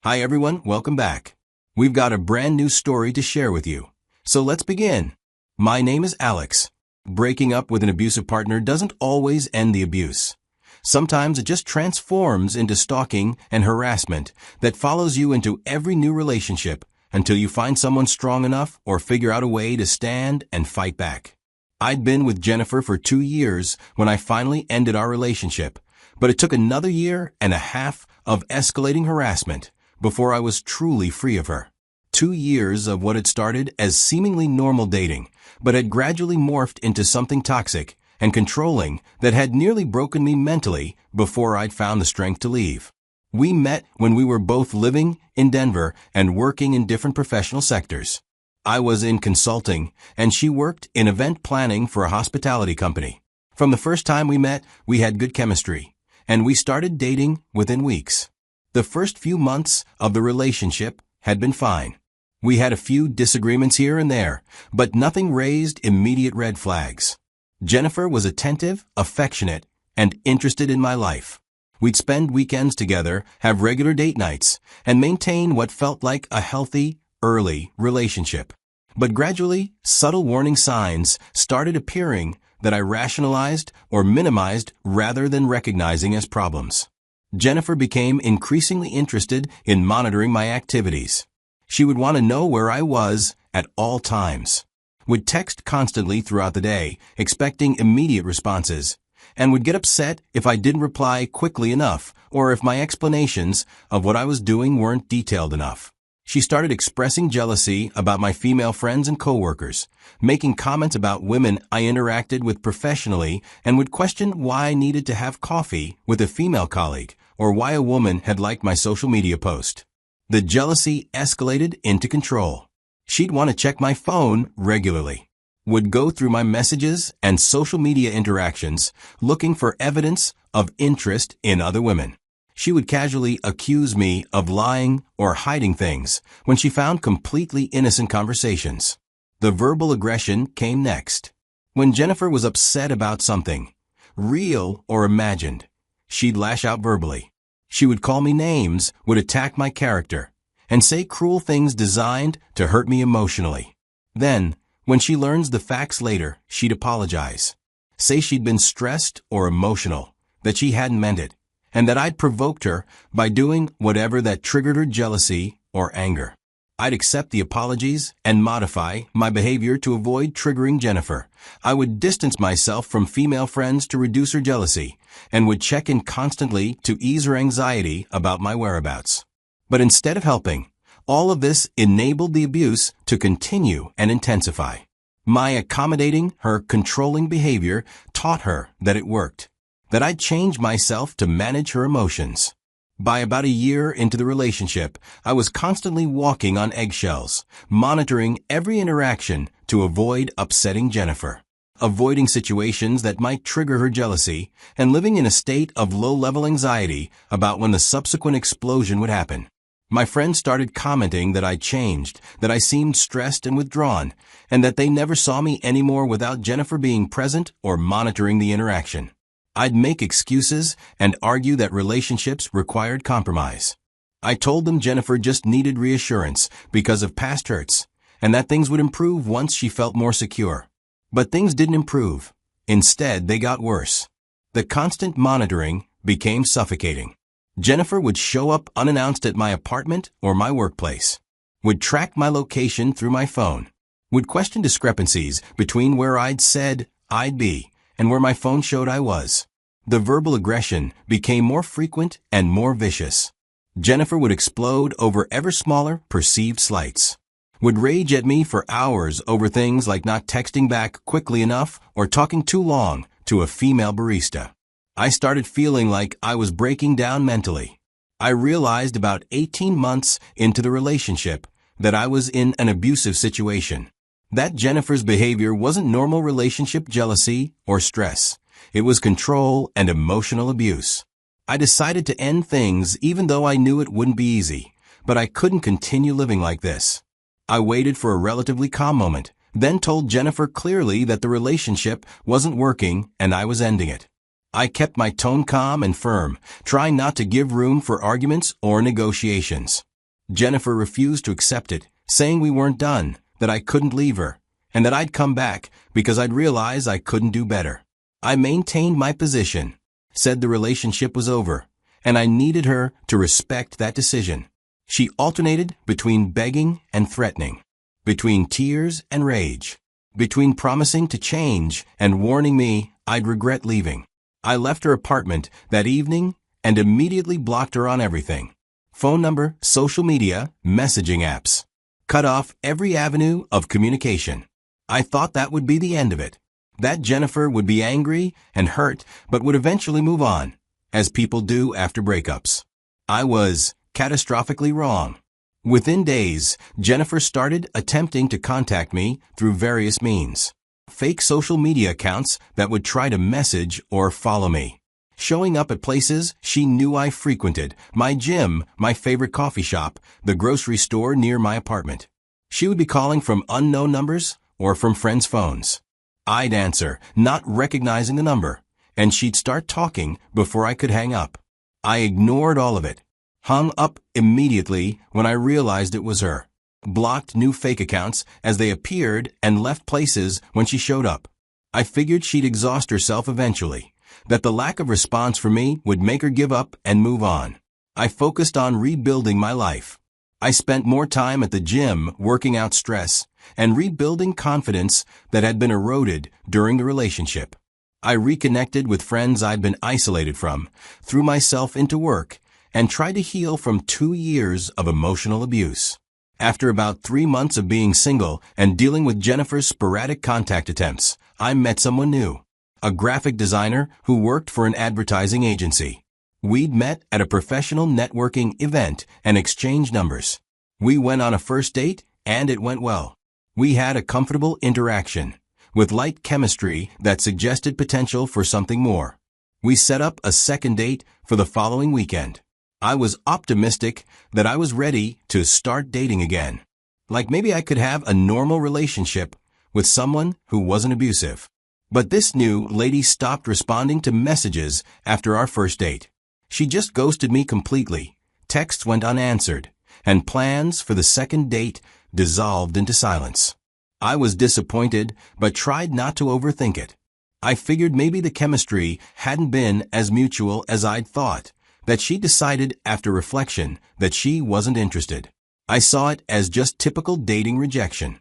Hi everyone, welcome back. We've got a brand new story to share with you. So let's begin. My name is Alex. Breaking up with an abusive partner doesn't always end the abuse. Sometimes it just transforms into stalking and harassment that follows you into every new relationship until you find someone strong enough or figure out a way to stand and fight back. I'd been with Jennifer for 2 years when I finally ended our relationship, but it took another year and a half of escalating harassment before I was truly free of her. 2 years of what had started as seemingly normal dating, but had gradually morphed into something toxic and controlling that had nearly broken me mentally before I'd found the strength to leave. We met when we were both living in Denver and working in different professional sectors. I was in consulting, and she worked in event planning for a hospitality company. From the first time we met, we had good chemistry, and we started dating within weeks. The first few months of the relationship had been fine. We had a few disagreements here and there, but nothing raised immediate red flags. Jennifer was attentive, affectionate, and interested in my life. We'd spend weekends together, have regular date nights, and maintain what felt like a healthy, early relationship. But gradually, subtle warning signs started appearing that I rationalized or minimized rather than recognizing as problems. Jennifer became increasingly interested in monitoring my activities. She would want to know where I was at all times, would text constantly throughout the day, expecting immediate responses, and would get upset if I didn't reply quickly enough or if my explanations of what I was doing weren't detailed enough. She started expressing jealousy about my female friends and coworkers, making comments about women I interacted with professionally, and would question why I needed to have coffee with a female colleague or why a woman had liked my social media post. The jealousy escalated into control. She'd want to check my phone regularly, would go through my messages and social media interactions looking for evidence of interest in other women. She would casually accuse me of lying or hiding things when she found completely innocent conversations. The verbal aggression came next. When Jennifer was upset about something, real or imagined, she'd lash out verbally. She would call me names, would attack my character, and say cruel things designed to hurt me emotionally. Then, when she learns the facts later, she'd apologize, say she'd been stressed or emotional, that she hadn't meant it, and that I'd provoked her by doing whatever that triggered her jealousy or anger. I'd accept the apologies and modify my behavior to avoid triggering Jennifer. I would distance myself from female friends to reduce her jealousy, and would check in constantly to ease her anxiety about my whereabouts. But instead of helping, all of this enabled the abuse to continue and intensify. My accommodating her controlling behavior taught her that it worked, that I'd change myself to manage her emotions. By about a year into the relationship, I was constantly walking on eggshells, monitoring every interaction to avoid upsetting Jennifer, avoiding situations that might trigger her jealousy, and living in a state of low-level anxiety about when the subsequent explosion would happen. My friends started commenting that I'd changed, that I seemed stressed and withdrawn, and that they never saw me anymore without Jennifer being present or monitoring the interaction. I'd make excuses and argue that relationships required compromise. I told them Jennifer just needed reassurance because of past hurts, and that things would improve once she felt more secure. But things didn't improve. Instead, they got worse. The constant monitoring became suffocating. Jennifer would show up unannounced at my apartment or my workplace, would track my location through my phone, would question discrepancies between where I'd said I'd be and where my phone showed I was. The verbal aggression became more frequent and more vicious. Jennifer would explode over ever smaller perceived slights, would rage at me for hours over things like not texting back quickly enough or talking too long to a female barista. I started feeling like I was breaking down mentally. I realized about 18 months into the relationship that I was in an abusive situation. That Jennifer's behavior wasn't normal relationship jealousy or stress. It was control and emotional abuse. I decided to end things even though I knew it wouldn't be easy, but I couldn't continue living like this. I waited for a relatively calm moment, then told Jennifer clearly that the relationship wasn't working and I was ending it. I kept my tone calm and firm, trying not to give room for arguments or negotiations. Jennifer refused to accept it, saying we weren't done, that I couldn't leave her, and that I'd come back because I'd realized I couldn't do better. I maintained my position, said the relationship was over, and I needed her to respect that decision. She alternated between begging and threatening, between tears and rage, between promising to change and warning me I'd regret leaving. I left her apartment that evening and immediately blocked her on everything. Phone number, social media, messaging apps. Cut off every avenue of communication. I thought that would be the end of it. That Jennifer would be angry and hurt, but would eventually move on, as people do after breakups. I was catastrophically wrong. Within days, Jennifer started attempting to contact me through various means. Fake social media accounts that would try to message or follow me. Showing up at places she knew I frequented, my gym, my favorite coffee shop, the grocery store near my apartment. She would be calling from unknown numbers or from friends' phones. I'd answer, not recognizing the number, and she'd start talking before I could hang up. I ignored all of it. Hung up immediately when I realized it was her. Blocked new fake accounts as they appeared and left places when she showed up. I figured she'd exhaust herself eventually, that the lack of response from me would make her give up and move on. I focused on rebuilding my life. I spent more time at the gym working out stress and rebuilding confidence that had been eroded during the relationship. I reconnected with friends I'd been isolated from, threw myself into work, and tried to heal from 2 years of emotional abuse. After about 3 months of being single and dealing with Jennifer's sporadic contact attempts, I met someone new, a graphic designer who worked for an advertising agency. We'd met at a professional networking event and exchanged numbers. We went on a first date, and it went well. We had a comfortable interaction, with light chemistry that suggested potential for something more. We set up a second date for the following weekend. I was optimistic that I was ready to start dating again. Like maybe I could have a normal relationship with someone who wasn't abusive. But this new lady stopped responding to messages after our first date. She just ghosted me completely. Texts went unanswered, and plans for the second date dissolved into silence. I was disappointed, but tried not to overthink it. I figured maybe the chemistry hadn't been as mutual as I'd thought, that she decided after reflection that she wasn't interested. I saw it as just typical dating rejection.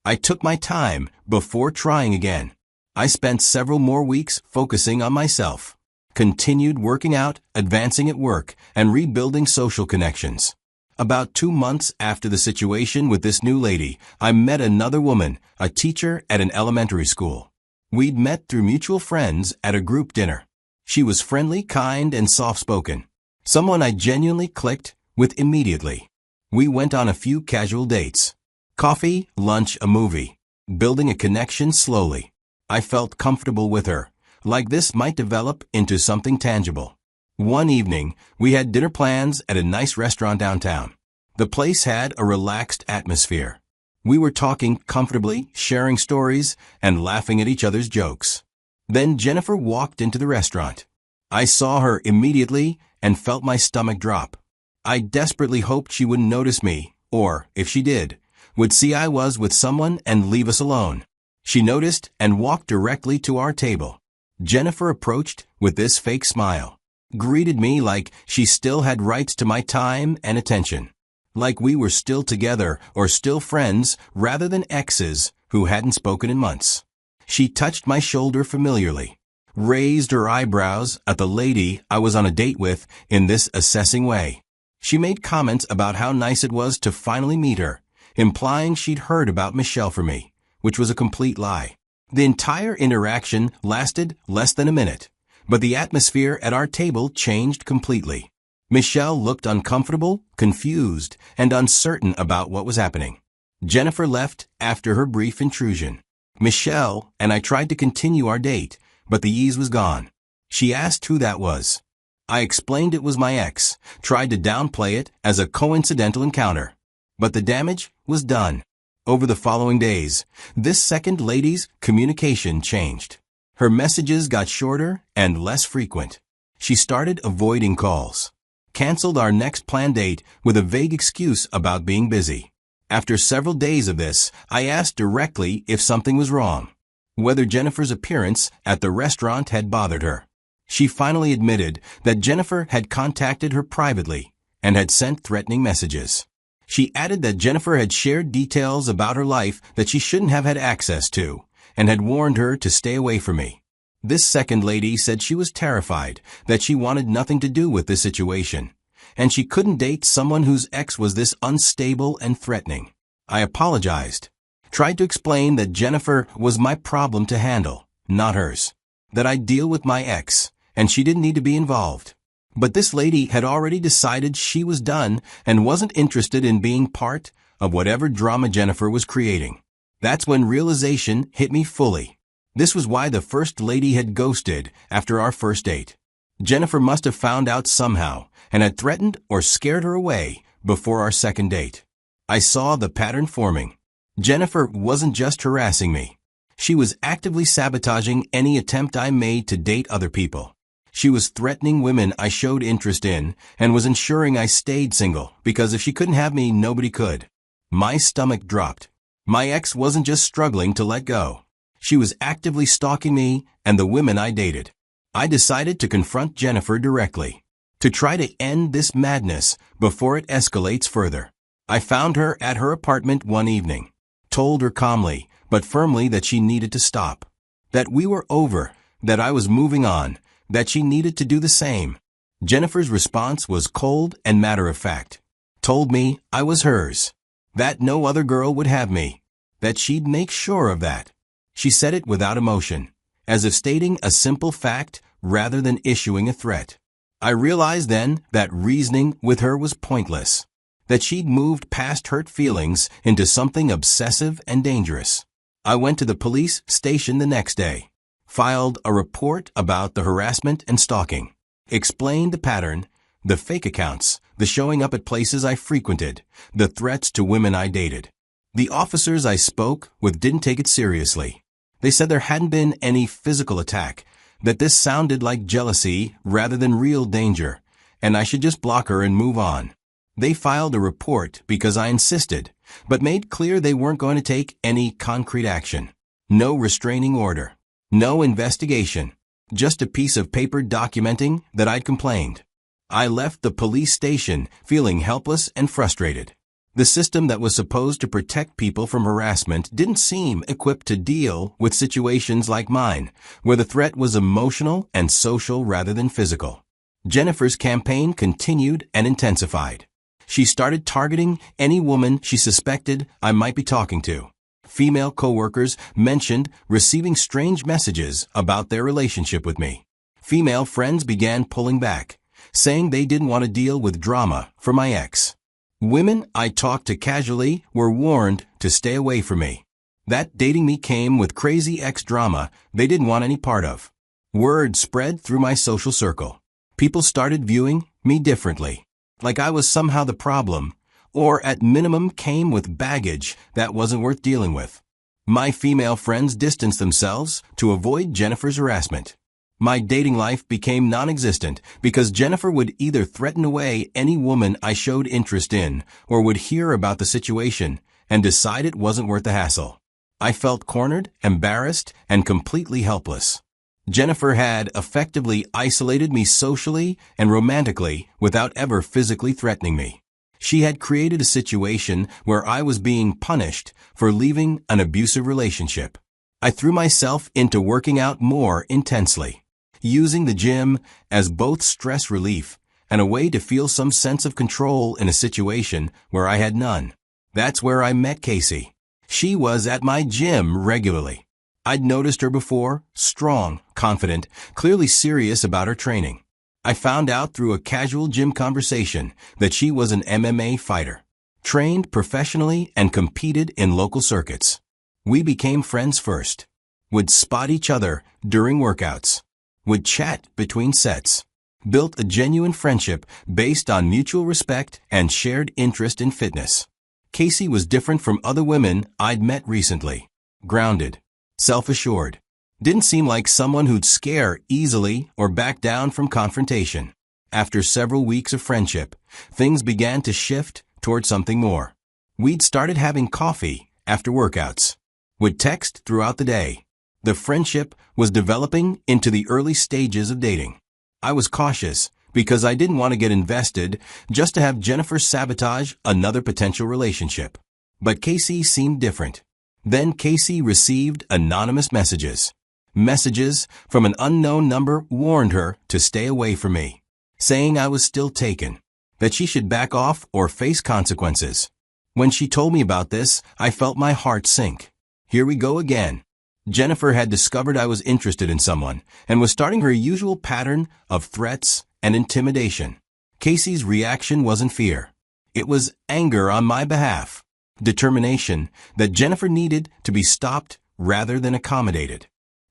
I took my time before trying again. I spent several more weeks focusing on myself, continued working out, advancing at work, and rebuilding social connections. About 2 months after the situation with this new lady, I met another woman, a teacher at an elementary school. We'd met through mutual friends at a group dinner. She was friendly, kind, and soft-spoken. Someone I genuinely clicked with immediately. We went on a few casual dates. Coffee, lunch, a movie. Building a connection slowly. I felt comfortable with her, like this might develop into something tangible. One evening, we had dinner plans at a nice restaurant downtown. The place had a relaxed atmosphere. We were talking comfortably, sharing stories, and laughing at each other's jokes. Then Jennifer walked into the restaurant. I saw her immediately and felt my stomach drop. I desperately hoped she wouldn't notice me, or, if she did, would see I was with someone and leave us alone. She noticed and walked directly to our table. Jennifer approached with this fake smile, greeted me like she still had rights to my time and attention, like we were still together or still friends rather than exes who hadn't spoken in months. She touched my shoulder familiarly, raised her eyebrows at the lady I was on a date with in this assessing way. She made comments about how nice it was to finally meet her, implying she'd heard about Michelle from me, which was a complete lie. The entire interaction lasted less than a minute, but the atmosphere at our table changed completely. Michelle looked uncomfortable, confused, and uncertain about what was happening. Jennifer left after her brief intrusion. Michelle and I tried to continue our date, but the ease was gone. She asked who that was. I explained it was my ex, tried to downplay it as a coincidental encounter. But the damage was done. Over the following days, this second lady's communication changed. Her messages got shorter and less frequent. She started avoiding calls. canceled our next planned date with a vague excuse about being busy. After several days of this, I asked directly if something was wrong, whether Jennifer's appearance at the restaurant had bothered her. She finally admitted that Jennifer had contacted her privately and had sent threatening messages. She added that Jennifer had shared details about her life that she shouldn't have had access to and had warned her to stay away from me. This second lady said she was terrified, that she wanted nothing to do with this situation, and she couldn't date someone whose ex was this unstable and threatening. I apologized, tried to explain that Jennifer was my problem to handle, not hers, that I'd deal with my ex, and she didn't need to be involved. But this lady had already decided she was done and wasn't interested in being part of whatever drama Jennifer was creating. That's when realization hit me fully. This was why the first lady had ghosted after our first date. Jennifer must have found out somehow and had threatened or scared her away before our second date. I saw the pattern forming. Jennifer wasn't just harassing me. She was actively sabotaging any attempt I made to date other people. She was threatening women I showed interest in and was ensuring I stayed single because if she couldn't have me, nobody could. My stomach dropped. My ex wasn't just struggling to let go. She was actively stalking me and the women I dated. I decided to confront Jennifer directly, to try to end this madness before it escalates further. I found her at her apartment one evening, told her calmly but firmly that she needed to stop, that we were over, that I was moving on, that she needed to do the same. Jennifer's response was cold and matter-of-fact. Told me I was hers, that no other girl would have me, that she'd make sure of that. She said it without emotion, as if stating a simple fact rather than issuing a threat. I realized then that reasoning with her was pointless, that she'd moved past hurt feelings into something obsessive and dangerous. I went to the police station the next day, filed a report about the harassment and stalking, explained the pattern, the fake accounts, the showing up at places I frequented, the threats to women I dated. The officers I spoke with didn't take it seriously. They said there hadn't been any physical attack, that this sounded like jealousy rather than real danger, and I should just block her and move on. They filed a report because I insisted, but made clear they weren't going to take any concrete action. No restraining order. No investigation. Just a piece of paper documenting that I'd complained. I left the police station feeling helpless and frustrated. The system that was supposed to protect people from harassment didn't seem equipped to deal with situations like mine, where the threat was emotional and social rather than physical. Jennifer's campaign continued and intensified. She started targeting any woman she suspected I might be talking to. Female coworkers mentioned receiving strange messages about their relationship with me. Female friends began pulling back, saying they didn't want to deal with drama for my ex. Women I talked to casually were warned to stay away from me. That dating me came with crazy ex drama they didn't want any part of. Word spread through my social circle. People started viewing me differently, like I was somehow the problem, or at minimum came with baggage that wasn't worth dealing with. My female friends distanced themselves to avoid Jennifer's harassment. My dating life became non-existent because Jennifer would either threaten away any woman I showed interest in or would hear about the situation and decide it wasn't worth the hassle. I felt cornered, embarrassed, and completely helpless. Jennifer had effectively isolated me socially and romantically without ever physically threatening me. She had created a situation where I was being punished for leaving an abusive relationship. I threw myself into working out more intensely, using the gym as both stress relief and a way to feel some sense of control in a situation where I had none. That's where I met Casey. She was at my gym regularly. I'd noticed her before, strong, confident, clearly serious about her training. I found out through a casual gym conversation that she was an MMA fighter, trained professionally and competed in local circuits. We became friends first, would spot each other during workouts, would chat between sets, built a genuine friendship based on mutual respect and shared interest in fitness. Casey was different from other women I'd met recently. Grounded, self-assured. Didn't seem like someone who'd scare easily or back down from confrontation. After several weeks of friendship, things began to shift toward something more. We'd started having coffee after workouts, would text throughout the day. The friendship was developing into the early stages of dating. I was cautious because I didn't want to get invested just to have Jennifer sabotage another potential relationship. But Casey seemed different. Then Casey received anonymous messages. Messages from an unknown number warned her to stay away from me, saying I was still taken, that she should back off or face consequences. When she told me about this, I felt my heart sink. Here we go again. Jennifer had discovered I was interested in someone and was starting her usual pattern of threats and intimidation. Casey's reaction wasn't fear. It was anger on my behalf, determination that Jennifer needed to be stopped rather than accommodated.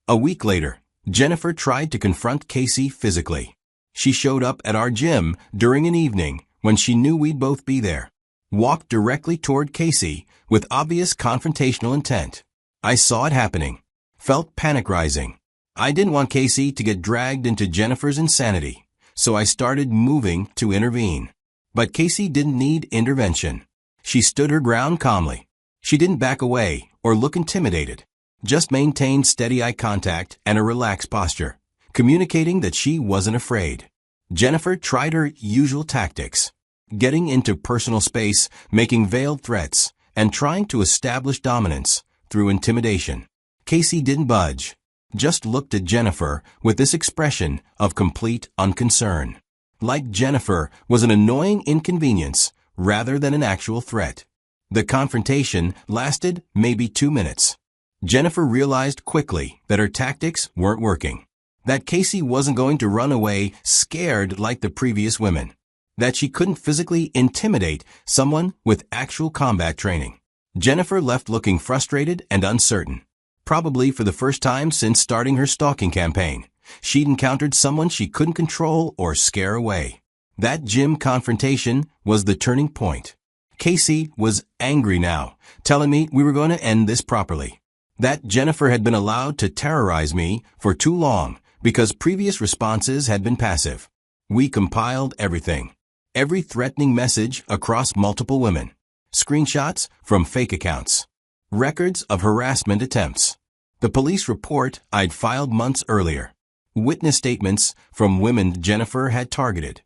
A week later, Jennifer tried to confront Casey physically. She showed up at our gym during an evening when she knew we'd both be there, walked directly toward Casey with obvious confrontational intent. I saw it happening, felt panic rising. I didn't want Casey to get dragged into Jennifer's insanity, so I started moving to intervene. But Casey didn't need intervention. She stood her ground calmly. She didn't back away or look intimidated, just maintained steady eye contact and a relaxed posture, communicating that she wasn't afraid. Jennifer tried her usual tactics, getting into personal space, making veiled threats, and trying to establish dominance through intimidation. Casey didn't budge, just looked at Jennifer with this expression of complete unconcern, like Jennifer was an annoying inconvenience rather than an actual threat. The confrontation lasted maybe 2 minutes. Jennifer realized quickly that her tactics weren't working, that Casey wasn't going to run away scared like the previous women, that she couldn't physically intimidate someone with actual combat training. Jennifer left looking frustrated and uncertain. Probably for the first time since starting her stalking campaign, she'd encountered someone she couldn't control or scare away. That gym confrontation was the turning point. Casey was angry now, telling me we were going to end this properly. That Jennifer had been allowed to terrorize me for too long because previous responses had been passive. We compiled everything. Every threatening message across multiple women. Screenshots from fake accounts. Records of harassment attempts. The police report I'd filed months earlier. Witness statements from women Jennifer had targeted.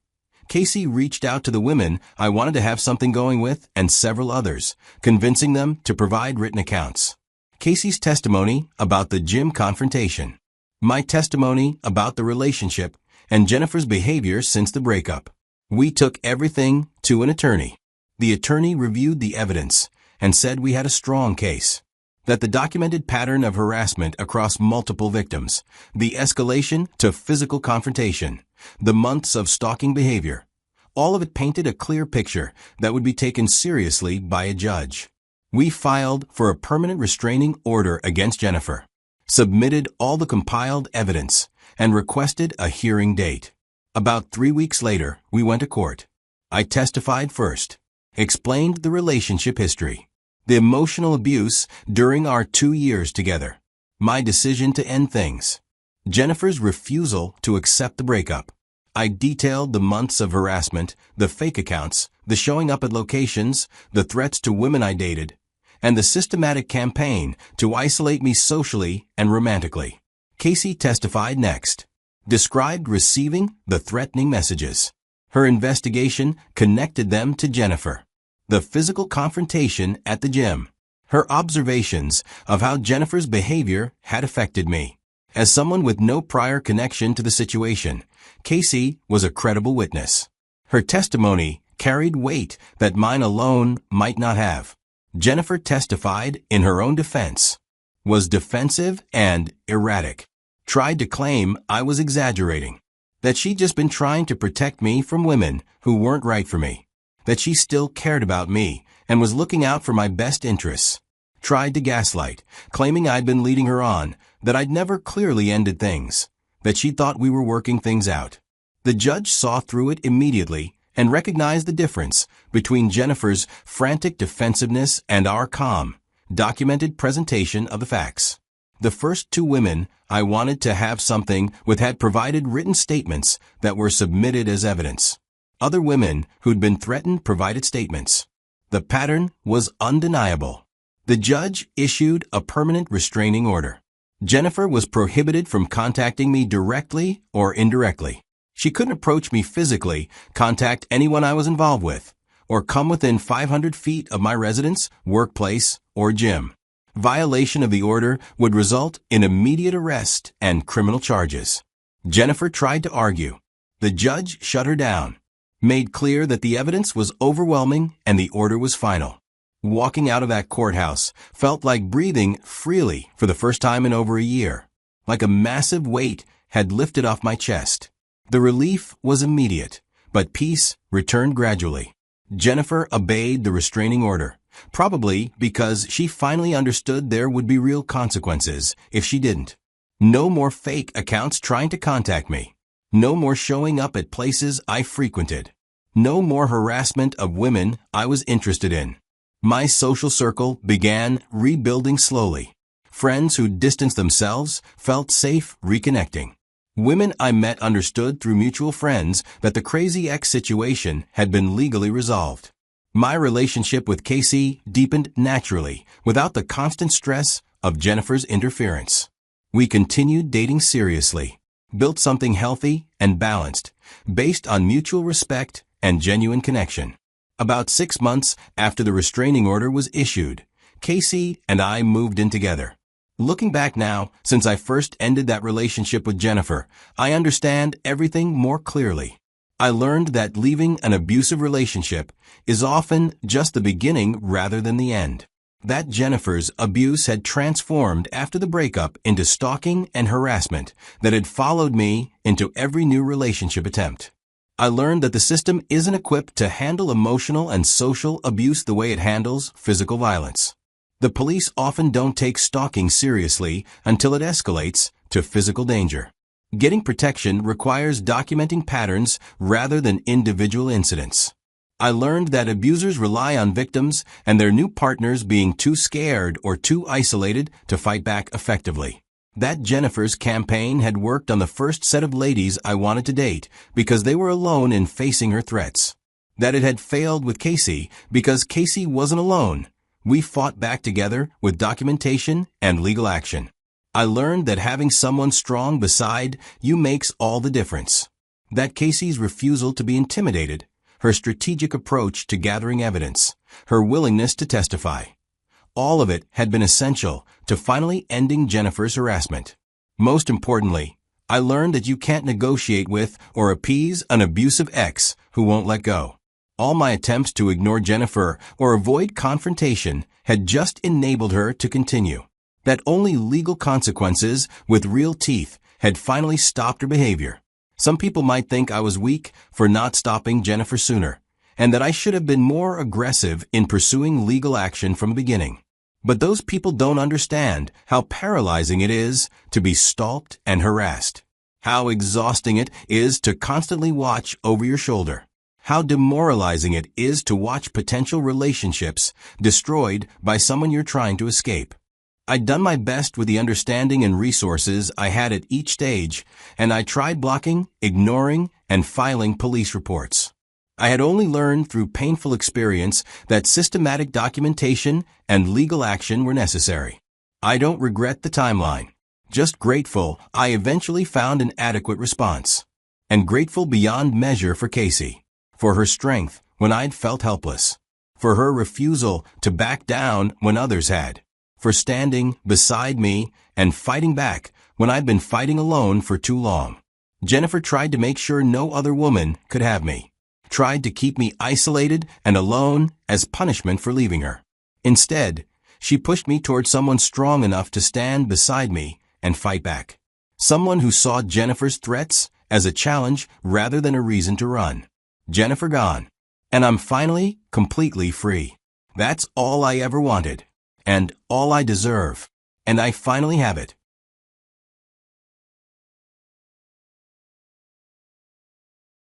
Casey reached out to the women I wanted to have something going with and several others, convincing them to provide written accounts. Casey's testimony about the gym confrontation. My testimony about the relationship and Jennifer's behavior since the breakup. We took everything to an attorney. The attorney reviewed the evidence and said we had a strong case, that the documented pattern of harassment across multiple victims, the escalation to physical confrontation, the months of stalking behavior, all of it painted a clear picture that would be taken seriously by a judge. We filed for a permanent restraining order against Jennifer, submitted all the compiled evidence, and requested a hearing date. About 3 weeks later, we went to court. I testified first, explained the relationship history, the emotional abuse during our 2 years together, my decision to end things, Jennifer's refusal to accept the breakup. I detailed the months of harassment, the fake accounts, the showing up at locations, the threats to women I dated, and the systematic campaign to isolate me socially and romantically. Casey testified next, described receiving the threatening messages. Her investigation connected them to Jennifer. The physical confrontation at the gym. Her observations of how Jennifer's behavior had affected me. As someone with no prior connection to the situation, Casey was a credible witness. Her testimony carried weight that mine alone might not have. Jennifer testified in her own defense, was defensive and erratic, tried to claim I was exaggerating, that she'd just been trying to protect me from women who weren't right for me, that she still cared about me and was looking out for my best interests, tried to gaslight, claiming I'd been leading her on, that I'd never clearly ended things, that she thought we were working things out. The judge saw through it immediately and recognized the difference between Jennifer's frantic defensiveness and our calm, documented presentation of the facts. The first two women I wanted to have something with had provided written statements that were submitted as evidence. Other women who'd been threatened provided statements. The pattern was undeniable. The judge issued a permanent restraining order. Jennifer was prohibited from contacting me directly or indirectly. She couldn't approach me physically, contact anyone I was involved with, or come within 500 feet of my residence, workplace, or gym. Violation of the order would result in immediate arrest and criminal charges. Jennifer tried to argue. The judge shut her down, made clear that the evidence was overwhelming and the order was final. Walking out of that courthouse felt like breathing freely for the first time in over a year, like a massive weight had lifted off my chest. The relief was immediate, but peace returned gradually. Jennifer obeyed the restraining order, probably because she finally understood there would be real consequences if she didn't. No more fake accounts trying to contact me. No more showing up at places I frequented. No more harassment of women I was interested in. My social circle began rebuilding slowly. Friends who distanced themselves felt safe reconnecting. Women I met understood through mutual friends that the crazy ex situation had been legally resolved. My relationship with Casey deepened naturally, without the constant stress of Jennifer's interference. We continued dating seriously, built something healthy and balanced, based on mutual respect and genuine connection. About 6 months after the restraining order was issued, Casey and I moved in together. Looking back now, since I first ended that relationship with Jennifer, I understand everything more clearly. I learned that leaving an abusive relationship is often just the beginning rather than the end. That Jennifer's abuse had transformed after the breakup into stalking and harassment that had followed me into every new relationship attempt. I learned that the system isn't equipped to handle emotional and social abuse the way it handles physical violence. The police often don't take stalking seriously until it escalates to physical danger. Getting protection requires documenting patterns rather than individual incidents. I learned that abusers rely on victims and their new partners being too scared or too isolated to fight back effectively. That Jennifer's campaign had worked on the first set of ladies I wanted to date because they were alone in facing her threats. That it had failed with Casey because Casey wasn't alone. We fought back together with documentation and legal action. I learned that having someone strong beside you makes all the difference. That Casey's refusal to be intimidated, her strategic approach to gathering evidence, her willingness to testify, all of it had been essential to finally ending Jennifer's harassment. Most importantly, I learned that you can't negotiate with or appease an abusive ex who won't let go. All my attempts to ignore Jennifer or avoid confrontation had just enabled her to continue. That only legal consequences with real teeth had finally stopped her behavior. Some people might think I was weak for not stopping Jennifer sooner, and that I should have been more aggressive in pursuing legal action from the beginning. But those people don't understand how paralyzing it is to be stalked and harassed, how exhausting it is to constantly watch over your shoulder, how demoralizing it is to watch potential relationships destroyed by someone you're trying to escape. I'd done my best with the understanding and resources I had at each stage, and I tried blocking, ignoring, and filing police reports. I had only learned through painful experience that systematic documentation and legal action were necessary. I don't regret the timeline, just grateful I eventually found an adequate response. And grateful beyond measure for Casey, for her strength when I'd felt helpless, for her refusal to back down when others had, for standing beside me and fighting back when I'd been fighting alone for too long. Jennifer tried to make sure no other woman could have me, tried to keep me isolated and alone as punishment for leaving her. Instead, she pushed me toward someone strong enough to stand beside me and fight back. Someone who saw Jennifer's threats as a challenge rather than a reason to run. Jennifer gone, and I'm finally completely free. That's all I ever wanted, and all I deserve, and I finally have it.